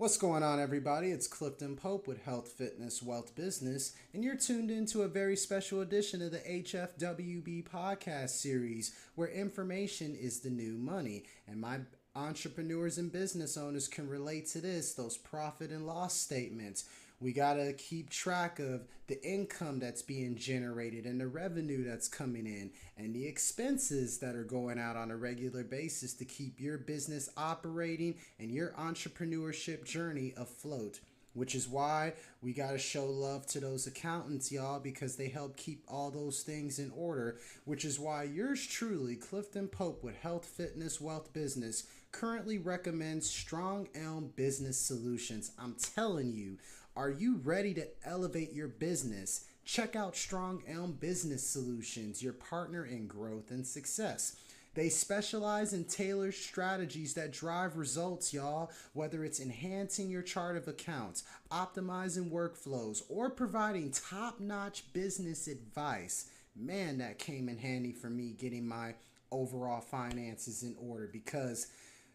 What's going on, everybody? It's Clifton Pope with Health, Fitness, Wealth, Business, and you're tuned into a very special edition of the HFWB Podcast Series, where information is the new money. And my entrepreneurs and business owners can relate to this, those profit and loss statements. We got to keep track of the income that's being generated and the revenue that's coming in and the expenses that are going out on a regular basis to keep your business operating and your entrepreneurship journey afloat. Which is why we got to show love to those accountants, y'all, because they help keep all those things in order. Which is why yours truly, Clifton Pope with Health, Fitness, Wealth, Business, currently recommends Strong Elm Business Solutions. I'm telling you, are you ready to elevate your business? Check out Strong Elm Business Solutions, your partner in growth and success. They specialize in tailored strategies that drive results, y'all, whether it's enhancing your chart of accounts, optimizing workflows, or providing top-notch business advice. Man, that came in handy for me getting my overall finances in order because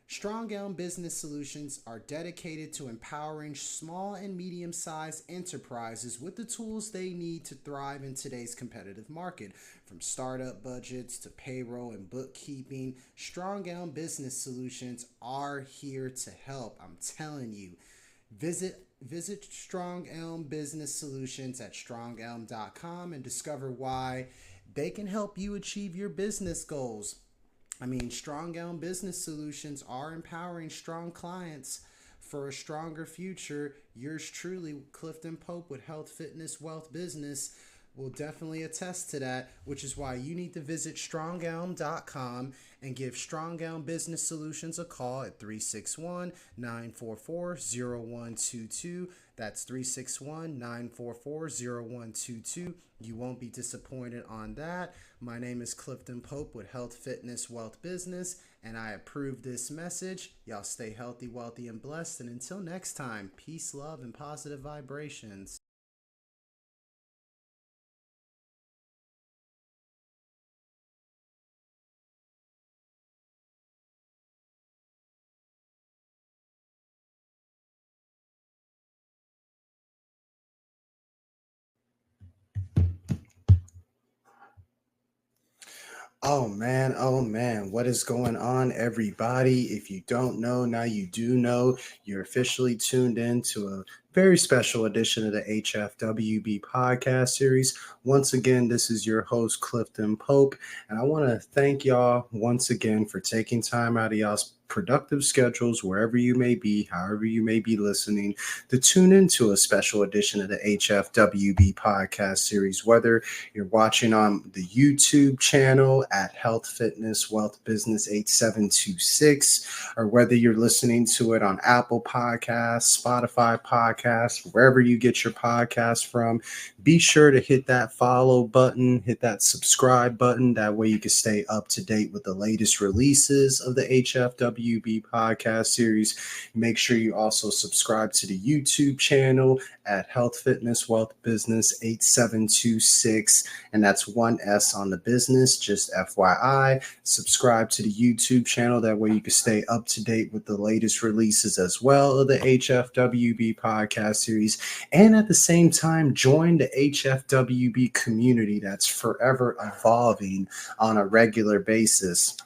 Strong Elm Business Solutions are dedicated to empowering small and medium-sized enterprises with the tools they need to thrive in today's competitive market. From startup budgets to payroll and bookkeeping, Strong Elm Business Solutions are here to help. I'm telling you. Visit Strong Elm Business Solutions at strongelm.com and discover why they can help you achieve your business goals. Strong Elm Business Solutions are empowering strong clients for a stronger future. Yours truly, Clifton Pope with Health, Fitness, Wealth, Business, will definitely attest to that, which is why you need to visit strongelm.com and give Strong Elm Business Solutions a call at 361-944-0122. That's 361-944-0122. You won't be disappointed on that. My name is Clifton Pope with Health, Fitness, Wealth, Business, and I approve this message. Y'all stay healthy, wealthy, and blessed. And until next time, peace, love, and positive vibrations. Oh man, what is going on, everybody? If you don't know, now you do know. You're officially tuned in to a very special edition of the HFWB Podcast Series. Once again, this is your host, Clifton Pope, and I want to thank y'all once again for taking time out of y'all's productive schedules, wherever you may be, however you may be listening, to tune into a special edition of the HFWB Podcast Series. Whether you're watching on the YouTube channel at Health, Fitness, Wealth, Business 8726, or whether you're listening to it on Apple Podcasts, Spotify Podcasts, wherever you get your podcast from, be sure to hit that follow button, hit that subscribe button. That way you can stay up to date with the latest releases of the HFWB Podcast Series. Make sure you also subscribe to the YouTube channel at Health, Fitness, Wealth, Business 8726, and that's one S on the business, just FYI. Subscribe to the YouTube channel. That way you can stay up to date with the latest releases as well of the HFWB Podcast Series. And at the same time, join the HFWB community that's forever evolving on a regular basis.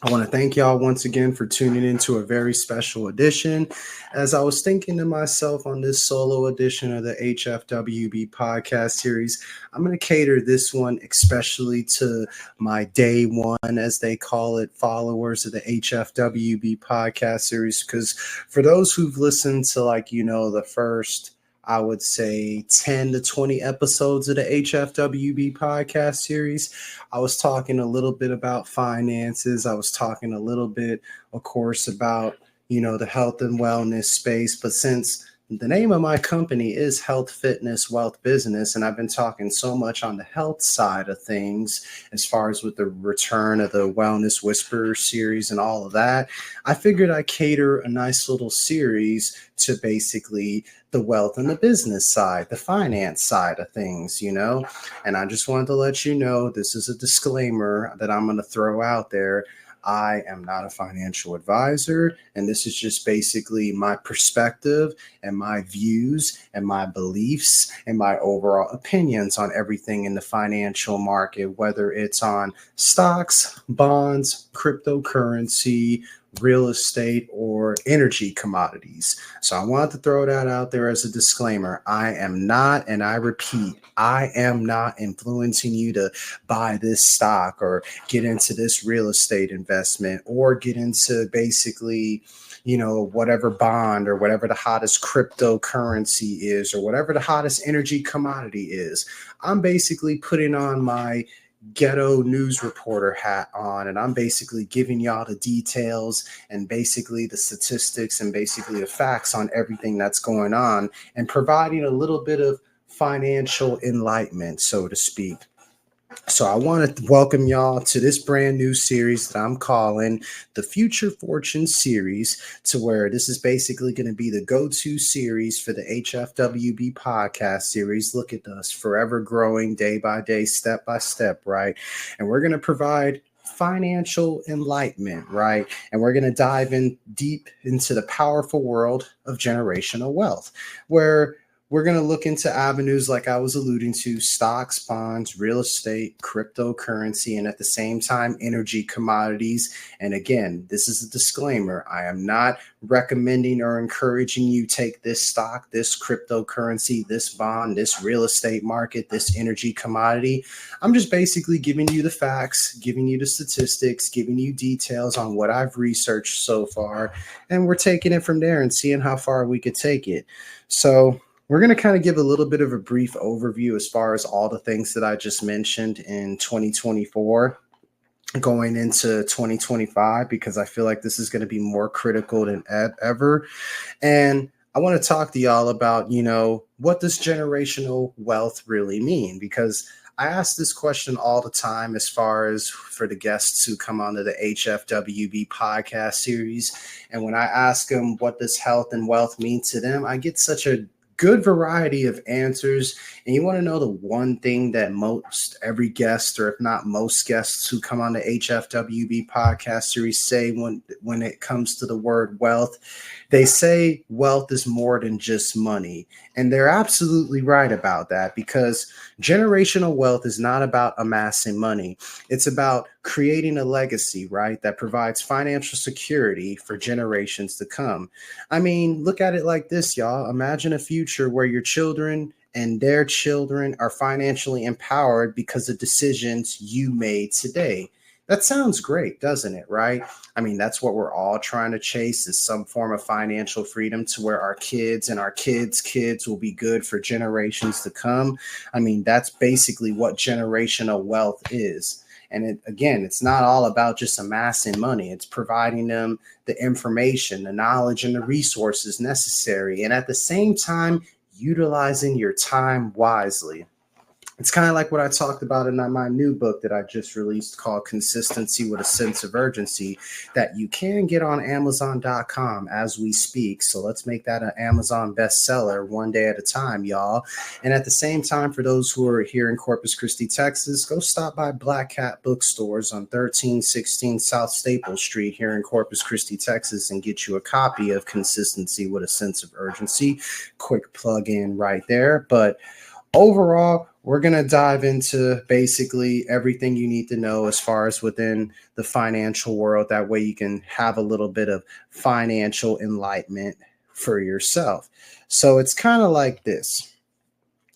I want to thank y'all once again for tuning into a very special edition. As I was thinking to myself on this solo edition of the HFWB Podcast Series, I'm going to cater this one especially to my day one, as they call it, followers of the HFWB Podcast Series. Because for those who've listened to the first, I would say 10 to 20 episodes of the HFWB Podcast Series, I was talking a little bit about finances. I was talking a little bit, of course, about, the health and wellness space. But since the name of my company is Health, Fitness, Wealth, Business, and I've been talking so much on the health side of things as far as with the return of the Wellness Whisperer series and all of that, I figured I'd cater a nice little series to basically the wealth and the business side, the finance side of things, And I just wanted to let you know, this is a disclaimer that I'm going to throw out there. I am not a financial advisor, and this is just basically my perspective and my views and my beliefs and my overall opinions on everything in the financial market, whether it's on stocks, bonds, cryptocurrency, real estate, or energy commodities. So I want to throw that out there as a disclaimer. I am not, and I repeat, I am not influencing you to buy this stock or get into this real estate investment or get into basically, whatever bond or whatever the hottest cryptocurrency is or whatever the hottest energy commodity is. I'm basically putting on my ghetto news reporter hat on, and I'm basically giving y'all the details and basically the statistics and basically the facts on everything that's going on and providing a little bit of financial enlightenment, so to speak. So I want to welcome y'all to this brand new series that I'm calling the Future Fortune Series, to where this is basically going to be the go-to series for the HFWB Podcast Series. Look at us, forever growing day by day, step by step, right? And we're going to provide financial enlightenment, right? And we're going to dive in deep into the powerful world of generational wealth, where we're going to look into avenues like I was alluding to: stocks, bonds, real estate, cryptocurrency, and at the same time, energy commodities. And again, this is a disclaimer. I am not recommending or encouraging you take this stock, this cryptocurrency, this bond, this real estate market, this energy commodity. I'm just basically giving you the facts, giving you the statistics, giving you details on what I've researched so far. And we're taking it from there and seeing how far we could take it. So we're going to kind of give a little bit of a brief overview as far as all the things that I just mentioned in 2024 going into 2025, because I feel like this is going to be more critical than ever. And I want to talk to y'all about, what does generational wealth really mean? Because I ask this question all the time as far as for the guests who come onto the HFWB Podcast Series. And when I ask them what does health and wealth mean to them, I get such a good variety of answers. And you want to know the one thing that most every guest, or if not most guests who come on the HFWB Podcast Series say when it comes to the word wealth? They say wealth is more than just money. And they're absolutely right about that, because generational wealth is not about amassing money. It's about creating a legacy, right, that provides financial security for generations to come. I mean, look at it like this, y'all. Imagine a future where your children and their children are financially empowered because of decisions you made today. That sounds great, doesn't it, right? I mean, that's what we're all trying to chase, is some form of financial freedom to where our kids and our kids' kids will be good for generations to come. I mean, that's basically what generational wealth is. And it's not all about just amassing money. It's providing them the information, the knowledge, and the resources necessary. And at the same time, utilizing your time wisely. It's kind of like what I talked about in my new book that I just released called Consistency with a Sense of Urgency, that you can get on Amazon.com as we speak. So let's make that an Amazon bestseller one day at a time, y'all. And at the same time, for those who are here in Corpus Christi, Texas, go stop by Black Cat Bookstores on 1316 South Staple Street here in Corpus Christi, Texas, and get you a copy of Consistency with a Sense of Urgency. Quick plug in right there. But overall, we're going to dive into basically everything you need to know as far as within the financial world. That way you can have a little bit of financial enlightenment for yourself. So it's kind of like this,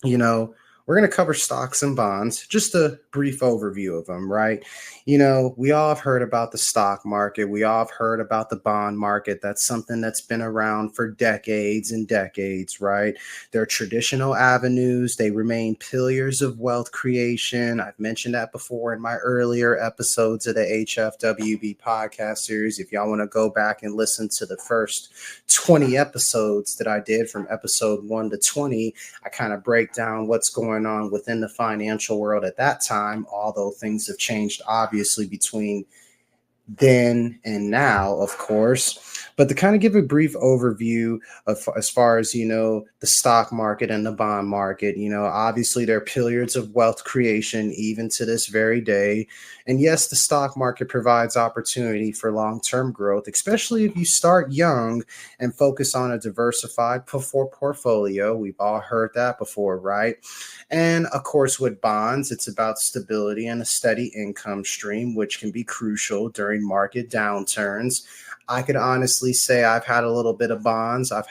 we're going to cover stocks and bonds, just a brief overview of them, right? We all have heard about the stock market. We all have heard about the bond market. That's something that's been around for decades and decades, right? They're traditional avenues. They remain pillars of wealth creation. I've mentioned that before in my earlier episodes of the HFWB Podcast Series. If y'all want to go back and listen to the first 20 episodes that I did from episode 1 to 20, I kind of break down what's going on within the financial world at that time, although things have changed obviously between then and now, of course. But to kind of give a brief overview of as far as, the stock market and the bond market, obviously they're pillars of wealth creation even to this very day. And yes, the stock market provides opportunity for long-term growth, especially if you start young and focus on a diversified portfolio. We've all heard that before, right? And of course, with bonds, it's about stability and a steady income stream, which can be crucial during market downturns. I could honestly say I've had a little bit of bonds. I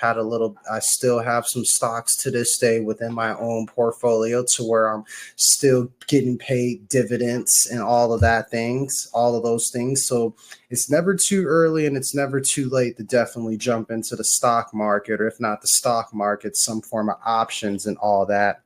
still have some stocks to this day within my own portfolio to where I'm still getting paid dividends and all of those things. So it's never too early and it's never too late to definitely jump into the stock market, or if not the stock market, some form of options and all that,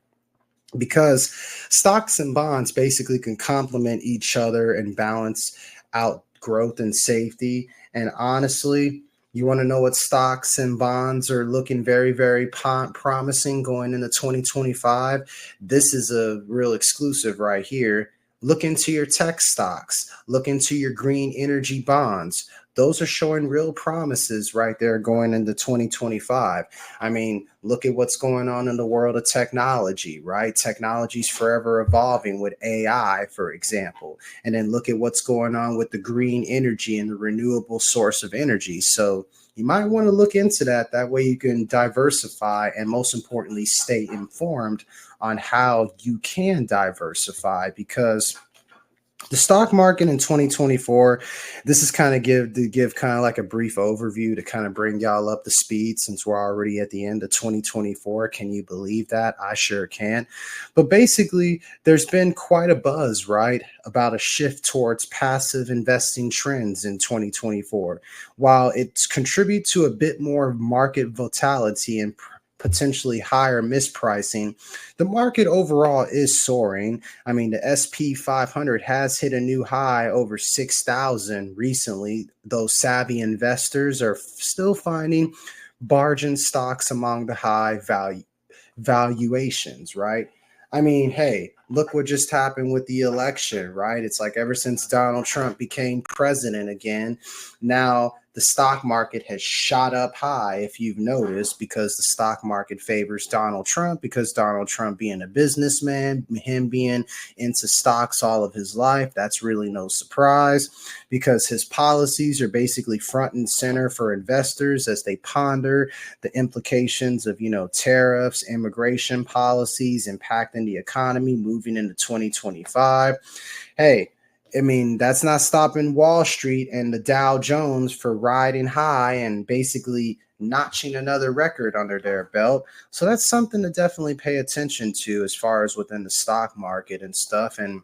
because stocks and bonds basically can complement each other and balance out growth and safety. And honestly, you want to know what stocks and bonds are looking very, very promising going into 2025? This is a real exclusive right here. Look into your tech stocks, look into your green energy bonds. Those are showing real promises right there going into 2025. I mean, look at what's going on in the world of technology, right? Technology's forever evolving with AI, for example. And then look at what's going on with the green energy and the renewable source of energy. So you might want to look into that. That way you can diversify and, most importantly, stay informed on how you can diversify, because the stock market in 2024, this is kind of give kind of like a brief overview to kind of bring y'all up to speed, since we're already at the end of 2024. Can you believe that? I sure can. But basically, there's been quite a buzz, right, about a shift towards passive investing trends in 2024. While it's contribute to a bit more market volatility and potentially higher mispricing, the market overall is soaring. I mean, the SP 500 has hit a new high over 6,000 recently, though savvy investors are still finding bargain stocks among the high valuations, right? I mean, hey, look what just happened with the election, right? It's like ever since Donald Trump became president again, now the stock market has shot up high, if you've noticed, because the stock market favors Donald Trump, because Donald Trump being a businessman, him being into stocks all of his life, that's really no surprise, because his policies are basically front and center for investors as they ponder the implications of, tariffs, immigration policies impacting the economy moving into 2025. Hey, I mean, that's not stopping Wall Street and the Dow Jones for riding high and basically notching another record under their belt. So that's something to definitely pay attention to as far as within the stock market and stuff. And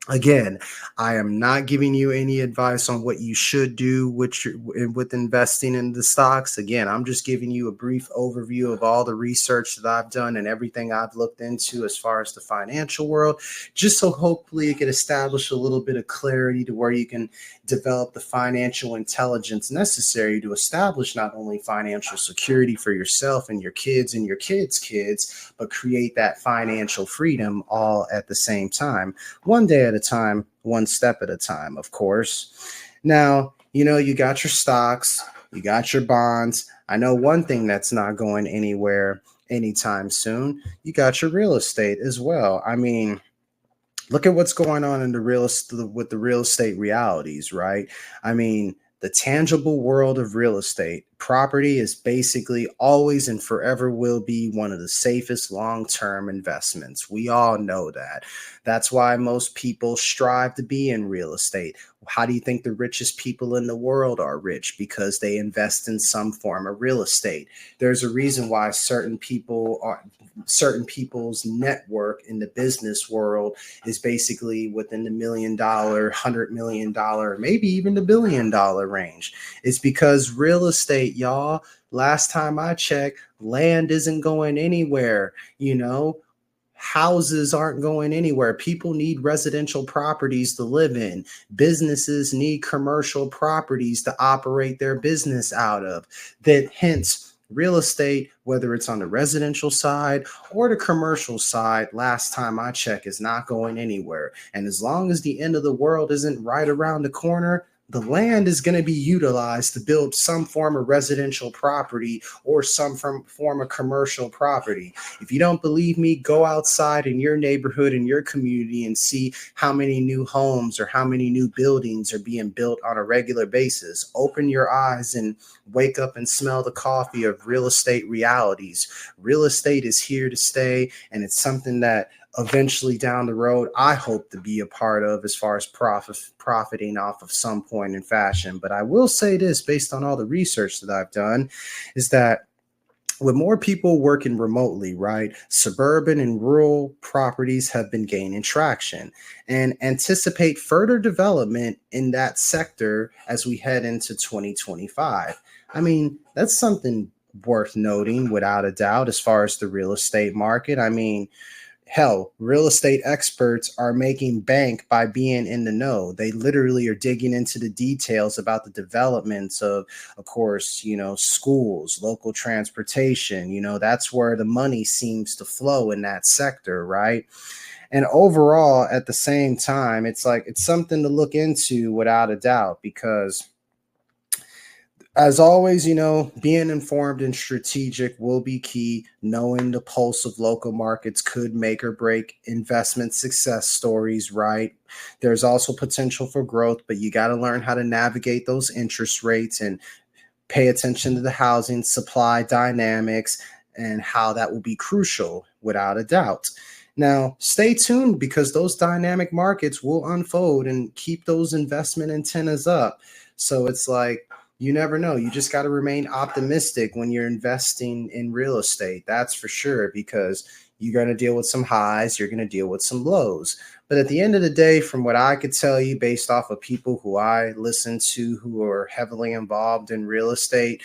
again, I am not giving you any advice on what you should do with investing in the stocks. Again, I'm just giving you a brief overview of all the research that I've done and everything I've looked into as far as the financial world, just so hopefully it can establish a little bit of clarity to where you can develop the financial intelligence necessary to establish not only financial security for yourself and your kids' kids, but create that financial freedom all at the same time. One day at a time, one step at a time, of course. Now, you got your stocks, you got your bonds. I know one thing that's not going anywhere anytime soon. You got your real estate as well. I mean, look at what's going on in with the real estate realities, right? I mean, the tangible world of real estate property is basically always and forever will be one of the safest long-term investments. We all know that. That's why most people strive to be in real estate. How do you think the richest people in the world are rich? Because they invest in some form of real estate. There's a reason why certain people's network in the business world is basically within the $1 million, $100 million, maybe even the $1 billion range. It's because real estate, y'all, last time I checked, land isn't going anywhere. Houses aren't going anywhere. People need residential properties to live in. Businesses need commercial properties to operate their business out of. That hence real estate, whether it's on the residential side or the commercial side, last time I check, is not going anywhere. And as long as the end of the world isn't right around the corner, the land is going to be utilized to build some form of residential property or some form of commercial property. If you don't believe me, go outside in your neighborhood, in your community, and see how many new homes or how many new buildings are being built on a regular basis. Open your eyes and wake up and smell the coffee of real estate realities. Real estate is here to stay, and it's something that eventually down the road, I hope to be a part of as far as profiting off of some point in fashion. But I will say this, based on all the research that I've done, is that with more people working remotely, right, suburban and rural properties have been gaining traction, and anticipate further development in that sector as we head into 2025. I mean, that's something worth noting without a doubt as far as the real estate market. I mean, hell, real estate experts are making bank by being in the know. They literally are digging into the details about the developments of course, schools, local transportation. That's where the money seems to flow in that sector, right? And overall, at the same time, it's something to look into without a doubt, because as always, being informed and strategic will be key. Knowing the pulse of local markets could make or break investment success stories, right? There's also potential for growth, but you got to learn how to navigate those interest rates and pay attention to the housing supply dynamics and how that will be crucial without a doubt. Now, stay tuned, because those dynamic markets will unfold, and keep those investment antennas up. So it's you never know. You just got to remain optimistic when you're investing in real estate. That's for sure, because you're going to deal with some highs, you're going to deal with some lows. But at the end of the day, from what I could tell you, based off of people who I listen to who are heavily involved in real estate,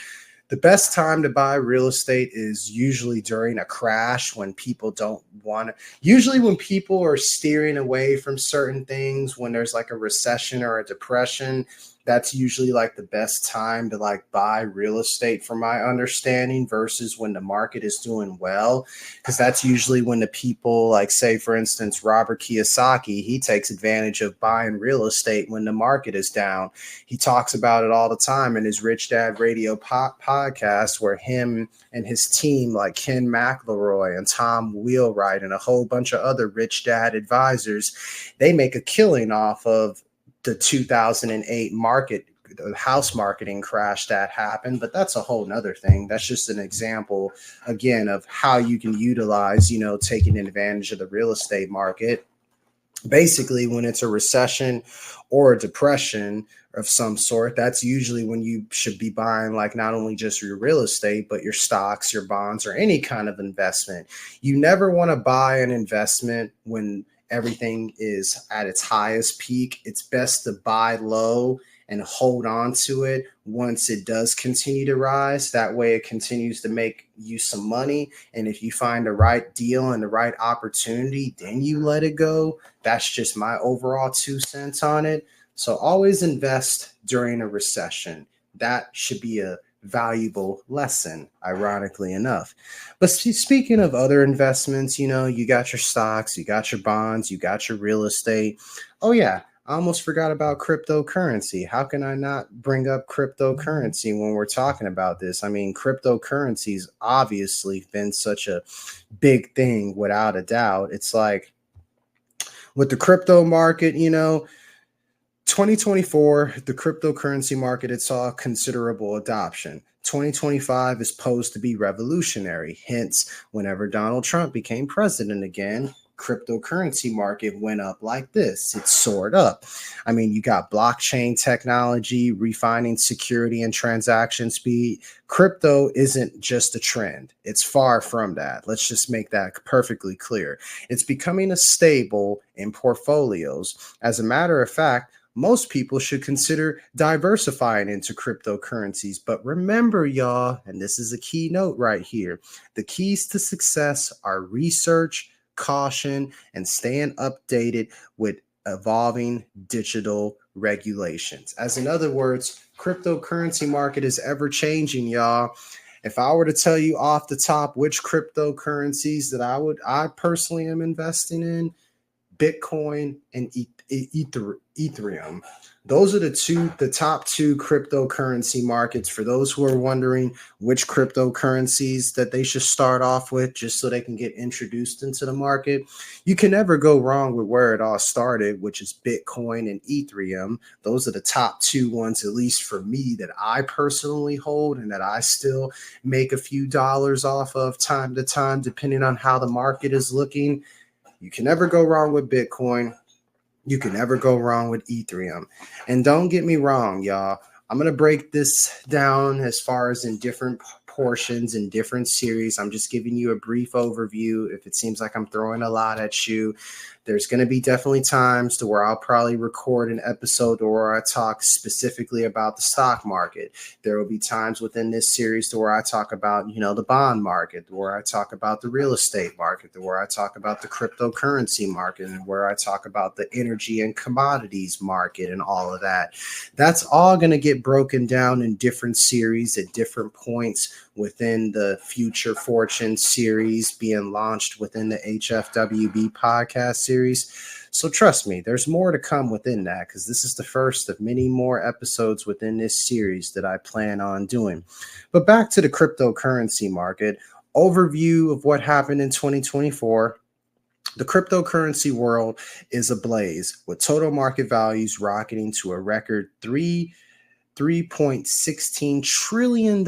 the best time to buy real estate is usually during a crash, when people don't want to, usually when people are steering away from certain things, when there's a recession or a depression. That's usually the best time to buy real estate, from my understanding, versus when the market is doing well, because that's usually when the people say, for instance, Robert Kiyosaki, he takes advantage of buying real estate when the market is down. He talks about it all the time in his Rich Dad Radio podcast, where him and his team, like Ken McElroy and Tom Wheelwright and a whole bunch of other Rich Dad advisors, they make a killing off of the 2008 market, the house marketing crash that happened. But that's a whole nother thing. That's just an example, again, of how you can utilize, taking advantage of the real estate market. Basically, when it's a recession or a depression of some sort, that's usually when you should be buying not only just your real estate, but your stocks, your bonds, or any kind of investment. You never want to buy an investment when everything is at its highest peak. It's best to buy low and hold on to it once it does continue to rise. That way it continues to make you some money. And if you find the right deal and the right opportunity, then you let it go. That's just my overall 2 cents on it. So always invest during a recession. That should be a valuable lesson, ironically enough. But speaking of other investments, you got your stocks, you got your bonds, you got your real estate. Oh yeah, I almost forgot about cryptocurrency. How can I not bring up cryptocurrency when we're talking about this? I mean, cryptocurrency's obviously been such a big thing without a doubt. It's with the crypto market, 2024, the cryptocurrency market, it saw considerable adoption. 2025 is posed to be revolutionary. Hence, whenever Donald Trump became president again, cryptocurrency market went up like this. It soared up. I mean, you got blockchain technology, refining security and transaction speed. Crypto isn't just a trend. It's far from that. Let's just make that perfectly clear. It's becoming a staple in portfolios. As a matter of fact, most people should consider diversifying into cryptocurrencies. But remember, y'all, and this is a key note right here, the keys to success are research, caution, and staying updated with evolving digital regulations. As in other words, cryptocurrency market is ever changing, y'all. If I were to tell you off the top which cryptocurrencies that I personally am investing in, Bitcoin and Ethereum. Those are the top two cryptocurrency markets. For those who are wondering which cryptocurrencies that they should start off with, just so they can get introduced into the market, you can never go wrong with where it all started, which is Bitcoin and Ethereum. Those are the top two ones, at least for me, that I personally hold and that I still make a few dollars off of time to time, depending on how the market is looking. You can never go wrong with Bitcoin. You can never go wrong with Ethereum. And don't get me wrong, y'all. I'm going to break this down as far as in different portions in different series. I'm just giving you a brief overview. If it seems like I'm throwing a lot at you, there's going to be definitely times to where I'll probably record an episode where I talk specifically about the stock market. There will be times within this series to where I talk about, the bond market, where I talk about the real estate market, where I talk about the cryptocurrency market, and where I talk about the energy and commodities market and all of that. That's all going to get broken down in different series at different points within the Future Fortune series being launched within the HFWB Podcast Series. So trust me, there's more to come within that, because this is the first of many more episodes within this series that I plan on doing. But back to the cryptocurrency market, overview of what happened in 2024. The cryptocurrency world is ablaze, with total market values rocketing to a record $3.16 trillion.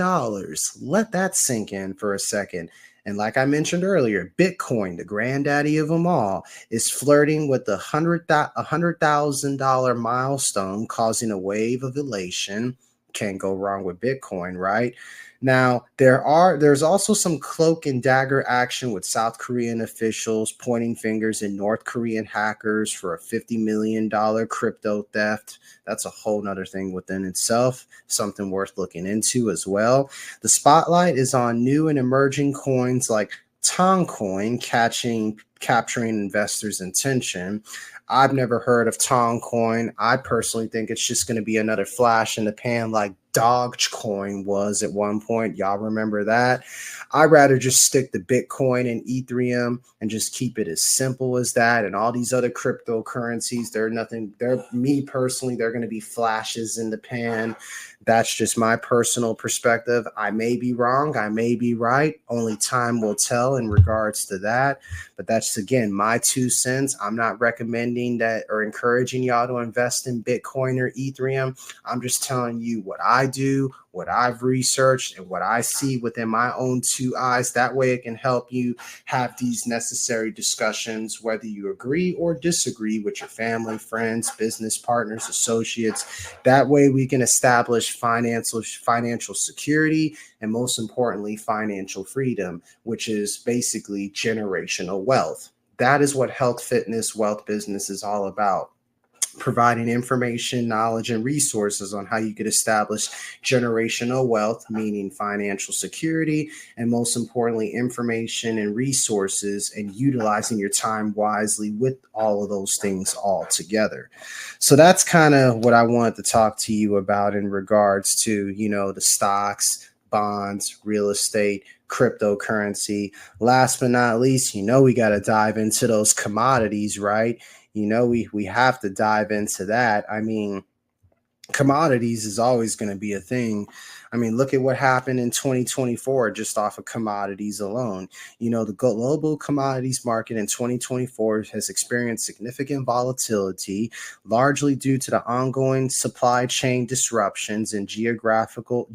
Let that sink in for a second. And like I mentioned earlier, Bitcoin, the granddaddy of them all, is flirting with the $100,000 milestone, causing a wave of elation. Can't go wrong with Bitcoin, right? Now, there's also some cloak and dagger action with South Korean officials pointing fingers at North Korean hackers for a $50 million crypto theft. That's a whole nother thing within itself, something worth looking into as well. The spotlight is on new and emerging coins like Toncoin capturing investors' attention. I've never heard of Toncoin. I personally think it's just going to be another flash in the pan like Dogecoin was at one point. Y'all remember that? I'd rather just stick to Bitcoin and Ethereum and just keep it as simple as that. And all these other cryptocurrencies, they're me personally, they're going to be flashes in the pan. That's just my personal perspective. I may be wrong. I may be right. Only time will tell in regards to that. But that's, again, my 2 cents. I'm not recommending that or encouraging y'all to invest in Bitcoin or Ethereum. I'm just telling you what I do, what I've researched, and what I see within my own 2 eyes. That way it can help you have these necessary discussions, whether you agree or disagree with your family, friends, business partners, associates. That way we can establish financial security, and most importantly, financial freedom, which is basically generational wealth. That is what health, fitness, wealth business is all about. Providing information, knowledge, and resources on how you could establish generational wealth, meaning financial security, and most importantly, information and resources, and utilizing your time wisely with all of those things all together. So that's kind of what I wanted to talk to you about in regards to, the stocks, bonds, real estate, cryptocurrency. Last but not least, we got to dive into those commodities, right? We have to dive into that. I mean, commodities is always going to be a thing. I mean, look at what happened in 2024 just off of commodities alone. The global commodities market in 2024 has experienced significant volatility, largely due to the ongoing supply chain disruptions and geopolitical,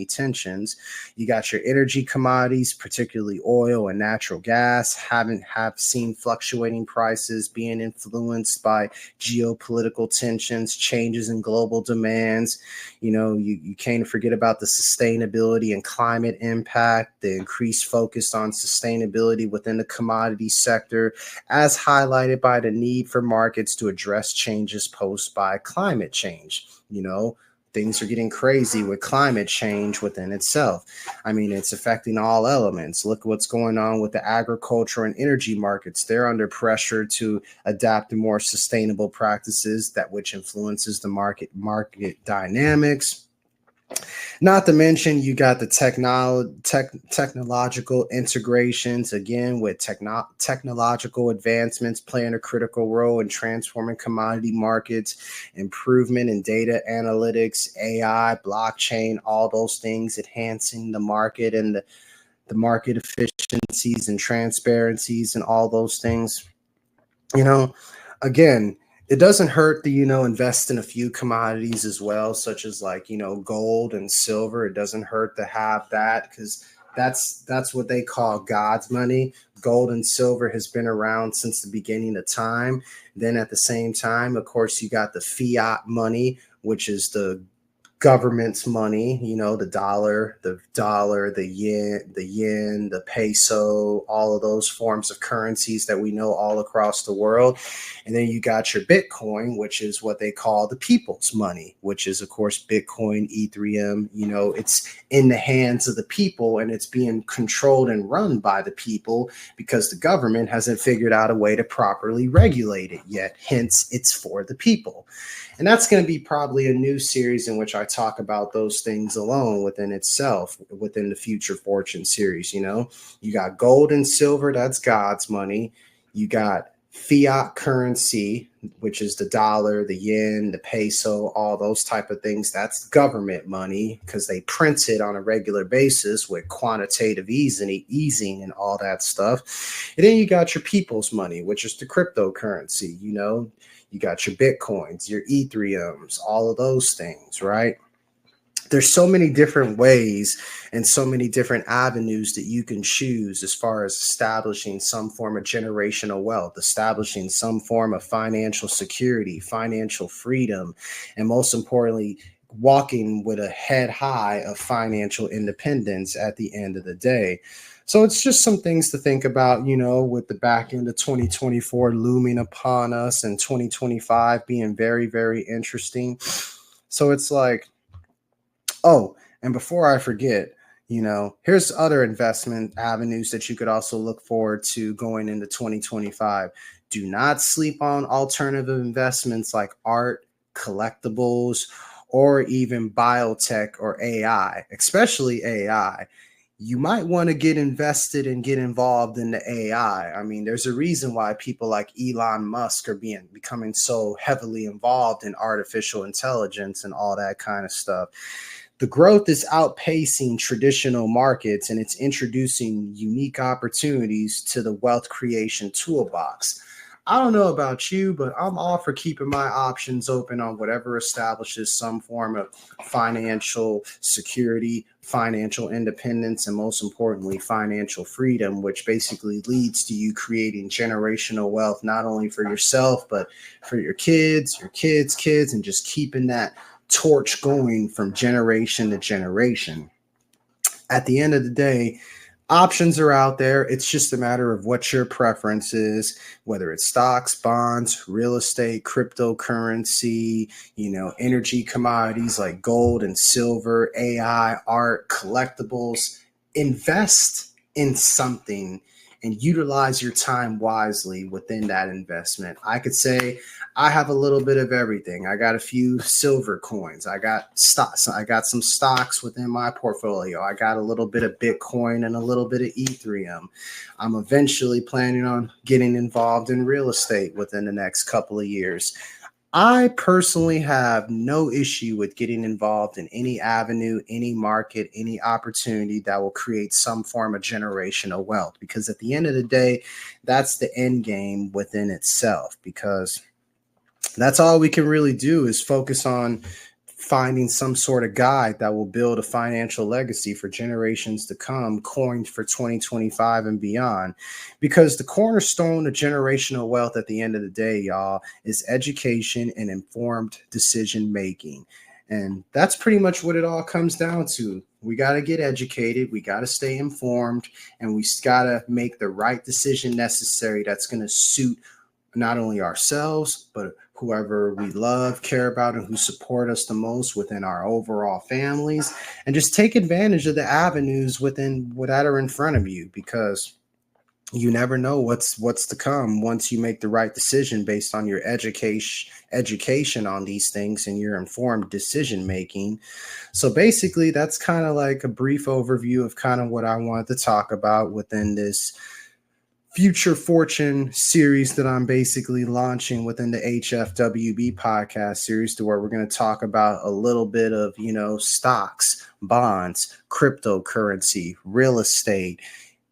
tensions. You got your energy commodities, particularly oil and natural gas, have seen fluctuating prices being influenced by geopolitical tensions, changes in global demands. You can't forget about the sustainability and climate impact, the increased focus on sustainability within the commodity sector, as highlighted by the need for markets to address changes posed by climate change. Things are getting crazy with climate change within itself. I mean, it's affecting all elements. Look what's going on with the agriculture and energy markets. They're under pressure to adapt to more sustainable practices, that which influences the market dynamics. Not to mention, you got the technological integrations, again, with technological advancements playing a critical role in transforming commodity markets, improvement in data analytics, AI, blockchain, all those things enhancing the market and the market efficiencies and transparencies and all those things. you know Again, it doesn't hurt to invest in a few commodities as well, such as, like, gold and silver. It doesn't hurt to have that, because that's what they call God's money. Gold and silver has been around since the beginning of time. Then at the same time, of course, you got the fiat money, which is the government's money, the yen, the peso, all of those forms of currencies that we know all across the world. And then you got your Bitcoin, which is what they call the people's money, which is, of course, Bitcoin, Ethereum. It's in the hands of the people, and it's being controlled and run by the people because the government hasn't figured out a way to properly regulate it yet. Hence, it's for the people. And that's going to be probably a new series in which I talk about those things alone within itself, within the Future Fortune series. You got gold and silver, that's God's money. You got fiat currency, which is the dollar, the yen, the peso, all those type of things. That's government money, because they print it on a regular basis with quantitative easing and all that stuff. And then you got your people's money, which is the cryptocurrency. You got your Bitcoins, your Ethereums, all of those things, right? There's so many different ways and so many different avenues that you can choose as far as establishing some form of generational wealth, establishing some form of financial security, financial freedom, and most importantly, walking with a head high of financial independence at the end of the day. So it's just some things to think about, with the back end of 2024 looming upon us and 2025 being very, very interesting. So it's like, oh, and before I forget, here's other investment avenues that you could also look forward to going into 2025. Do not sleep on alternative investments like art, collectibles, or even biotech or AI, especially AI. You might want to get invested and get involved in the AI. I mean, there's a reason why people like Elon Musk are becoming so heavily involved in artificial intelligence and all that kind of stuff. The growth is outpacing traditional markets, and it's introducing unique opportunities to the wealth creation toolbox. I don't know about you, but I'm all for keeping my options open on whatever establishes some form of financial security, financial independence, and most importantly, financial freedom, which basically leads to you creating generational wealth, not only for yourself, but for your kids, and just keeping that torch going from generation to generation. At the end of the day, options are out there. It's just a matter of what your preference is, whether it's stocks, bonds, real estate, cryptocurrency, energy commodities like gold and silver, AI, art, collectibles. Invest in something and utilize your time wisely within that investment. I could say I have a little bit of everything. I got a few silver coins. I got stocks. I got some stocks within my portfolio. I got a little bit of Bitcoin and a little bit of Ethereum. I'm eventually planning on getting involved in real estate within the next couple of years. I personally have no issue with getting involved in any avenue, any market, any opportunity that will create some form of generational wealth, because at the end of the day, that's the end game within itself, because that's all we can really do is focus on finding some sort of guide that will build a financial legacy for generations to come, coined for 2025 and beyond. Because the cornerstone of generational wealth at the end of the day, y'all, is education and informed decision making. And that's pretty much what it all comes down to. We got to get educated, we got to stay informed, and we got to make the right decision necessary that's going to suit not only ourselves, but whoever we love, care about, and who support us the most within our overall families. And just take advantage of the avenues within that are in front of you, because you never know what's to come once you make the right decision based on your education on these things and your informed decision making. So basically, that's kind of like a brief overview of kind of what I wanted to talk about within this Future Fortune series that I'm basically launching within the HFWB podcast series, to where we're going to talk about a little bit of, stocks, bonds, cryptocurrency, real estate,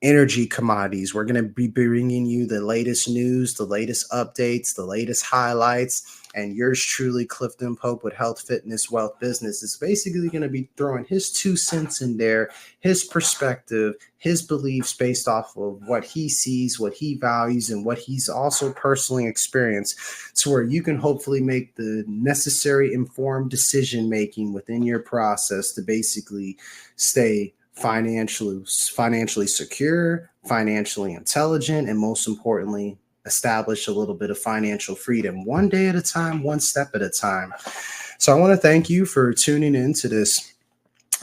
energy commodities. We're going to be bringing you the latest news, the latest updates, the latest highlights. And yours truly, Clifton Pope with Health, Fitness, Wealth, Business, is basically going to be throwing his 2 cents in there, his perspective, his beliefs based off of what he sees, what he values, and what he's also personally experienced, to where you can hopefully make the necessary informed decision making within your process to basically stay financially secure, financially intelligent, and most importantly, establish a little bit of financial freedom, one day at a time, one step at a time. So I want to thank you for tuning in to this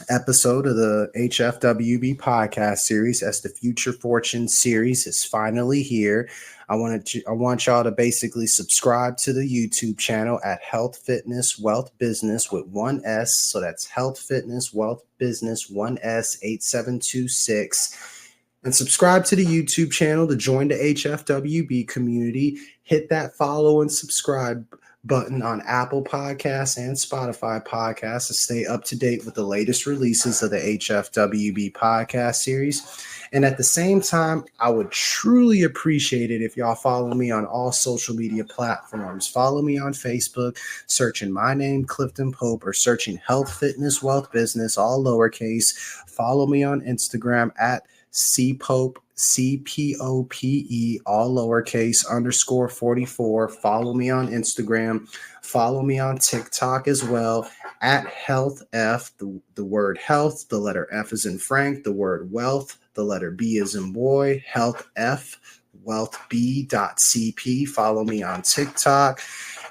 episode of the HFWB Podcast Series, as the Future Fortune series is finally here. I want y'all to basically subscribe to the YouTube channel at Health, Fitness, Wealth, Business with 1S. So that's Health, Fitness, Wealth, Business 1S 8726. And subscribe to the YouTube channel to join the HFWB community. Hit that follow and subscribe button on Apple Podcasts and Spotify Podcasts to stay up to date with the latest releases of the HFWB Podcast Series. And at the same time, I would truly appreciate it if y'all follow me on all social media platforms. Follow me on Facebook, searching my name, Clifton Pope, or searching Health, Fitness, Wealth, Business, all lowercase. Follow me on Instagram at CPope, CPOPE, all lowercase, _44. Follow me on Instagram. Follow me on TikTok as well at Health F, the word health, the letter F is in Frank, the word wealth, the letter B is in boy, Health F, wealthb.cp. Follow me on TikTok.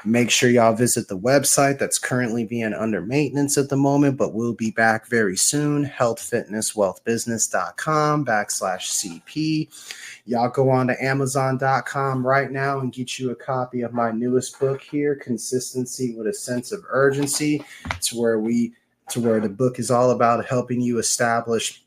Make sure y'all visit the website that's currently being under maintenance at the moment, but we'll be back very soon. healthfitnesswealthbusiness.com/CP. Y'all go on to Amazon.com right now and get you a copy of my newest book here, Consistency with a Sense of Urgency, to where the book is all about helping you establish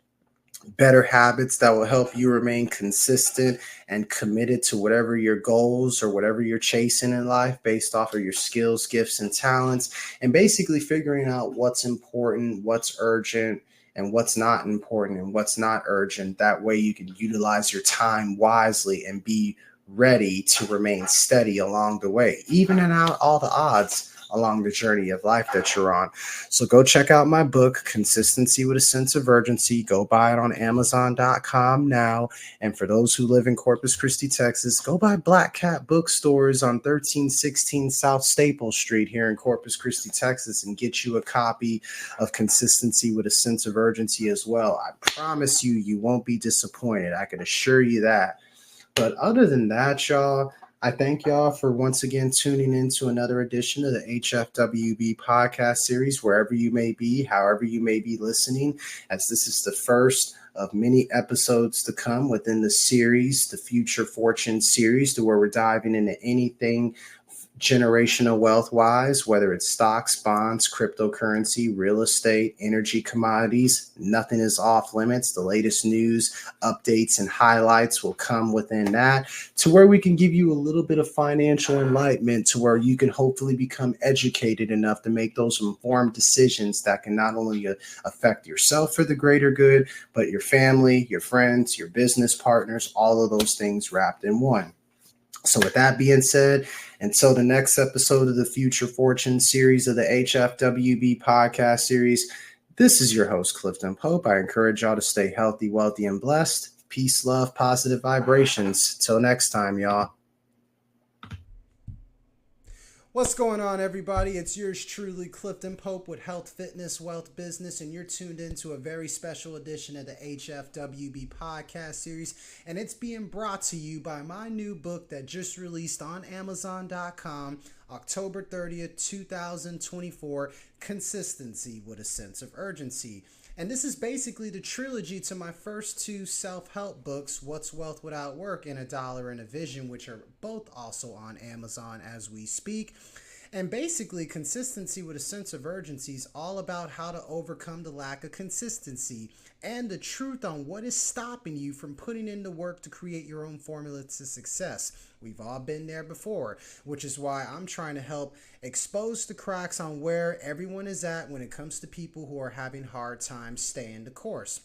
better habits that will help you remain consistent and committed to whatever your goals or whatever you're chasing in life, based off of your skills, gifts, and talents, and basically figuring out what's important, what's urgent, and what's not important and what's not urgent. That way you can utilize your time wisely and be ready to remain steady along the way, evening out all the odds along the journey of life that you're on. So go check out my book, Consistency with a Sense of Urgency. Go buy it on Amazon.com now. And for those who live in Corpus Christi, Texas, go by Black Cat Bookstores on 1316 South Staple Street here in Corpus Christi, Texas, and get you a copy of Consistency with a Sense of Urgency as well. I promise you won't be disappointed. I can assure you that. But other than that, y'all, I thank y'all for once again tuning in to another edition of the HFWB Podcast Series, wherever you may be, however you may be listening, as this is the first of many episodes to come within the series, the Future Fortune series, to where we're diving into anything generational wealth wise, whether it's stocks, bonds, cryptocurrency, real estate, energy commodities. Nothing is off limits. The latest news, updates, and highlights will come within that, to where we can give you a little bit of financial enlightenment, to where you can hopefully become educated enough to make those informed decisions that can not only affect yourself for the greater good, but your family, your friends, your business partners, all of those things wrapped in one. So with that being said, until the next episode of the Future Fortune series of the HFWB Podcast Series, this is your host, Clifton Pope. I encourage y'all to stay healthy, wealthy, and blessed. Peace, love, positive vibrations. Till next time, y'all. What's going on, everybody? It's yours truly, Clifton Pope with Health, Fitness, Wealth, Business, and you're tuned into a very special edition of the HFWB Podcast Series, and it's being brought to you by my new book that just released on Amazon.com, October 30th, 2024, Consistency with a Sense of Urgency. And this is basically the trilogy to my first two self-help books, What's Wealth Without Work and A Dollar and a Vision, which are both also on Amazon as we speak. And basically, consistency with a sense of urgency is all about how to overcome the lack of consistency and the truth on what is stopping you from putting in the work to create your own formula to success. We've all been there before, which is why I'm trying to help expose the cracks on where everyone is at when it comes to people who are having hard times staying the course.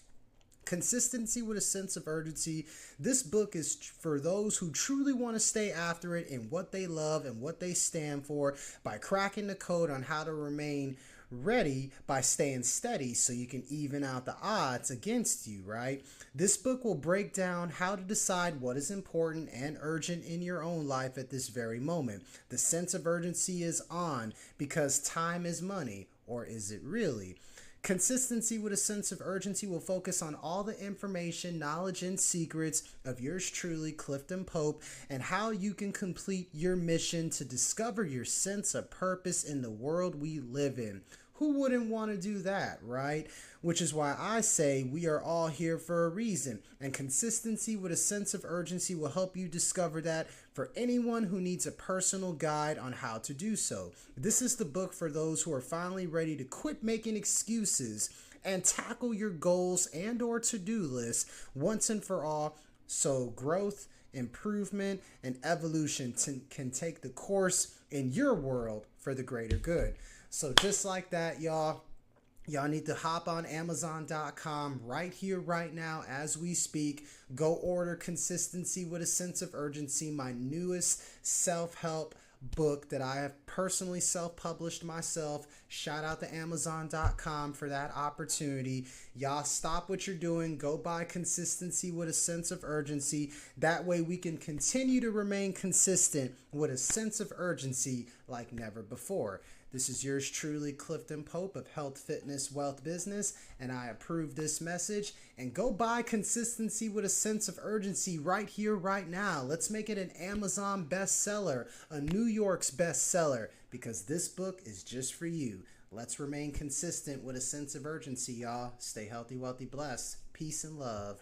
Consistency with a sense of urgency. This book is for those who truly want to stay after it in what they love and what they stand for by cracking the code on how to remain ready by staying steady so you can even out the odds against you, right? This book will break down how to decide what is important and urgent in your own life at this very moment. The sense of urgency is on because time is money, or is it really? Consistency with a sense of urgency will focus on all the information, knowledge, and secrets of yours truly, Clifton Pope, and how you can complete your mission to discover your sense of purpose in the world we live in. Who wouldn't want to do that, right? Which is why I say we are all here for a reason. And consistency with a sense of urgency will help you discover that for anyone who needs a personal guide on how to do so. This is the book for those who are finally ready to quit making excuses and tackle your goals and or to-do list once and for all, so growth, improvement, and evolution can take the course in your world for the greater good. So just like that, y'all need to hop on Amazon.com right here, right now, as we speak. Go order Consistency with a Sense of Urgency, my newest self-help book that I have personally self-published myself. Shout out to Amazon.com for that opportunity. Y'all stop what you're doing. Go buy Consistency with a Sense of Urgency. That way we can continue to remain consistent with a sense of urgency like never before. This is yours truly, Clifton Pope of Health, Fitness, Wealth, Business, and I approve this message. And go buy Consistency with a Sense of Urgency right here, right now. Let's make it an Amazon bestseller, a New York's bestseller, because this book is just for you. Let's remain consistent with a sense of urgency, y'all. Stay healthy, wealthy, blessed. Peace and love.